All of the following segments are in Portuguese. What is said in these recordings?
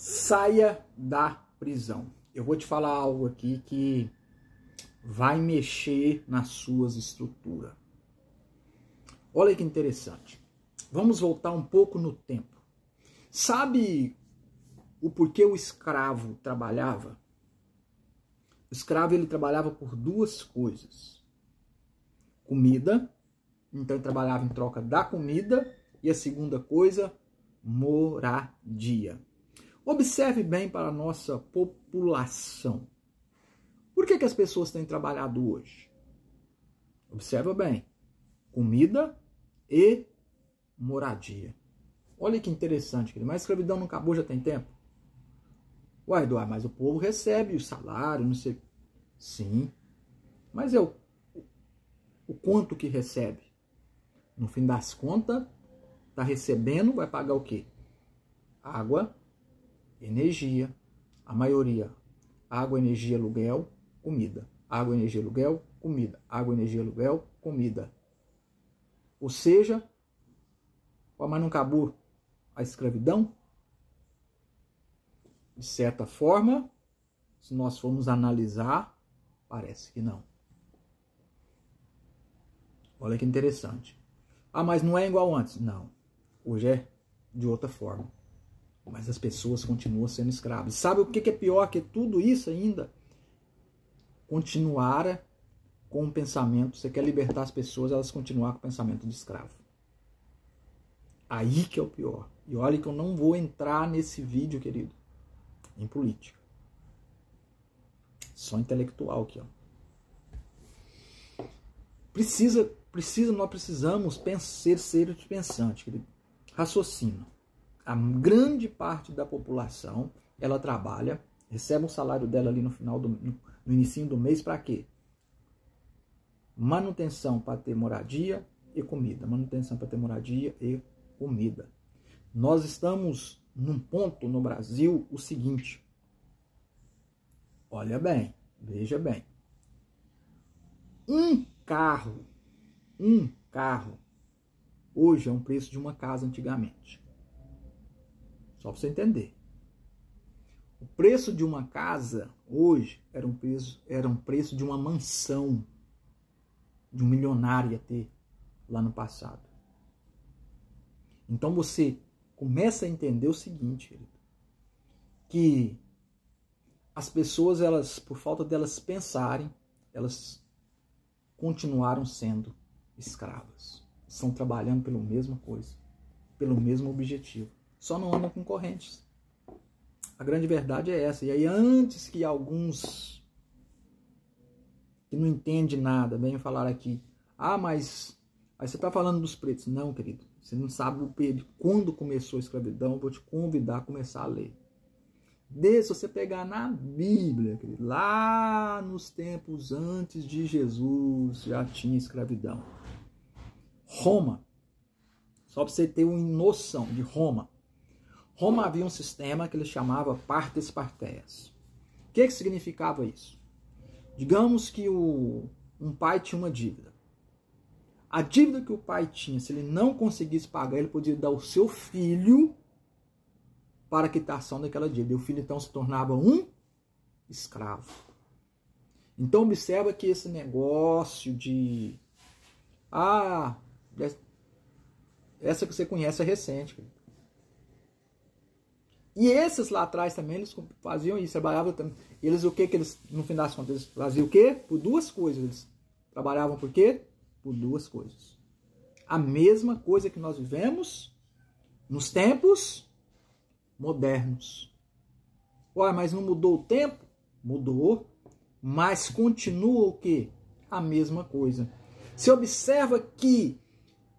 Saia da prisão. Eu vou te falar algo aqui que vai mexer nas suas estruturas. Olha que interessante. Vamos voltar um pouco no tempo. Sabe o porquê o escravo trabalhava? O escravo ele trabalhava por duas coisas. Comida, então ele trabalhava em troca da comida, e a segunda coisa, moradia. Observe bem para a nossa população. Por que as pessoas têm trabalhado hoje? Observa bem. Comida e moradia. Olha que interessante, querido. Mas a escravidão não acabou já tem tempo? Uai, Eduardo, mas o povo recebe o salário, não sei. Sim. Mas é o quanto que recebe? No fim das contas, está recebendo, vai pagar o quê? Água, energia. A maioria. Água, energia, aluguel, comida. Água, energia, aluguel, comida. Água, energia, aluguel, comida. Ou seja, mas não acabou a escravidão? De certa forma, se nós formos analisar, parece que não. Olha que interessante. Ah, mas não é igual antes. Não. Hoje é de outra forma. Mas as pessoas continuam sendo escravas. Sabe o que é pior que tudo isso ainda? Continuar com o pensamento. Você quer libertar as pessoas, elas continuar com o pensamento de escravo. Aí que é o pior. E olha que eu não vou entrar nesse vídeo, querido, em política. Só intelectual aqui, ó. Nós precisamos ser seres pensantes, querido. Raciocínio. A grande parte da população, ela trabalha, recebe o salário dela ali no inicinho do mês para quê? Manutenção para ter moradia e comida. Manutenção para ter moradia e comida. Nós estamos num ponto no Brasil o seguinte. Olha bem, veja bem. Um carro, hoje é um preço de uma casa antigamente. Só para você entender. O preço de uma casa hoje era um preço de uma mansão de um milionário ia ter lá no passado. Então você começa a entender o seguinte, querido, que as pessoas, elas, por falta delas pensarem, elas continuaram sendo escravas. Estão trabalhando pela mesma coisa, pelo mesmo objetivo. Só não andam com correntes. A grande verdade é essa. E aí, antes que alguns que não entendem nada venham falar aqui, ah, mas aí você está falando dos pretos. Não, querido. Você não sabe quando começou a escravidão. Eu vou te convidar a começar a ler. Se você pegar na Bíblia, querido, lá nos tempos antes de Jesus já tinha escravidão. Roma, só para você ter uma noção de Roma. Roma havia um sistema que ele chamava partes partéias. O que significava isso? Digamos que um pai tinha uma dívida. A dívida que o pai tinha, se ele não conseguisse pagar, ele podia dar ao seu filho para a quitação daquela dívida. E o filho então se tornava um escravo. Então observa que esse negócio de... essa que você conhece é recente. E esses lá atrás também, eles faziam isso, trabalhavam também. Eles, o que eles, no fim das contas, eles faziam o quê? Por duas coisas. Eles trabalhavam por quê? Por duas coisas. A mesma coisa que nós vivemos nos tempos modernos. Ué, mas não mudou o tempo? Mudou, mas continua o quê? A mesma coisa. Você observa que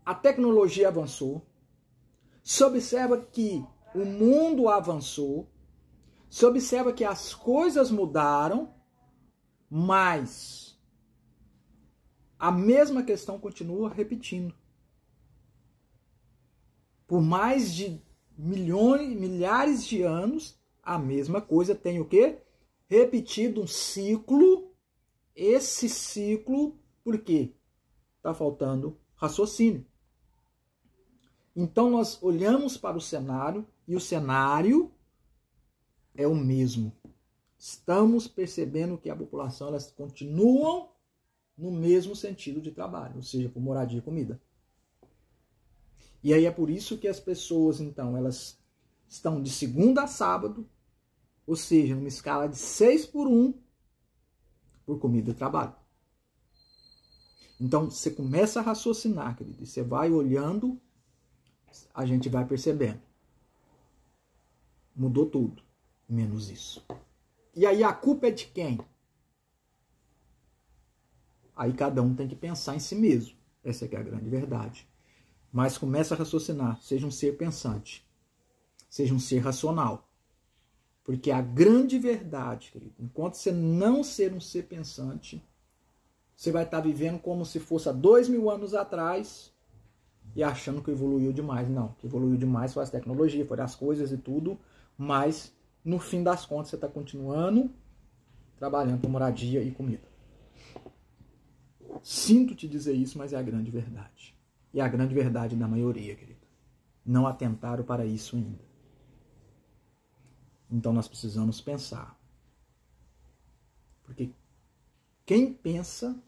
a tecnologia avançou, você observa que o mundo avançou, você observa que as coisas mudaram, mas a mesma questão continua repetindo. Por mais de milhares de anos, a mesma coisa tem o quê? Repetido um ciclo. Esse ciclo, por quê? Está faltando raciocínio. Então nós olhamos para o cenário, e o cenário é o mesmo. Estamos percebendo que a população, elas continuam no mesmo sentido de trabalho, ou seja, por moradia e comida. E aí é por isso que as pessoas, então, elas estão de segunda a sábado, ou seja, numa escala de 6/1, por comida e trabalho. Então, você começa a raciocinar, querido, e você vai olhando, a gente vai percebendo. Mudou tudo, menos isso. E aí a culpa é de quem? Aí cada um tem que pensar em si mesmo. Essa é a grande verdade. Mas começa a raciocinar, seja um ser pensante, seja um ser racional. Porque a grande verdade, querido, enquanto você não ser um ser pensante, você vai estar vivendo como se fosse há 2000 anos atrás e achando que evoluiu demais. Não, que evoluiu demais foi as tecnologias, foi as coisas e tudo, mas no fim das contas você está continuando trabalhando por moradia e comida. Sinto te dizer isso, mas é a grande verdade. E a grande verdade da maioria, querido. Não atentaram para isso ainda. Então nós precisamos pensar. Porque quem pensa,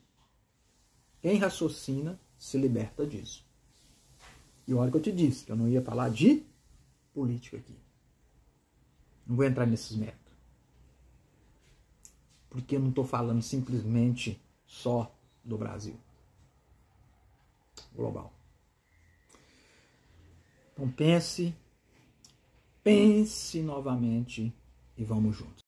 quem raciocina, se liberta disso. E olha que eu te disse, que eu não ia falar de política aqui. Não vou entrar nesses métodos. Porque eu não estou falando simplesmente só do Brasil. Global. Então pense novamente e vamos juntos.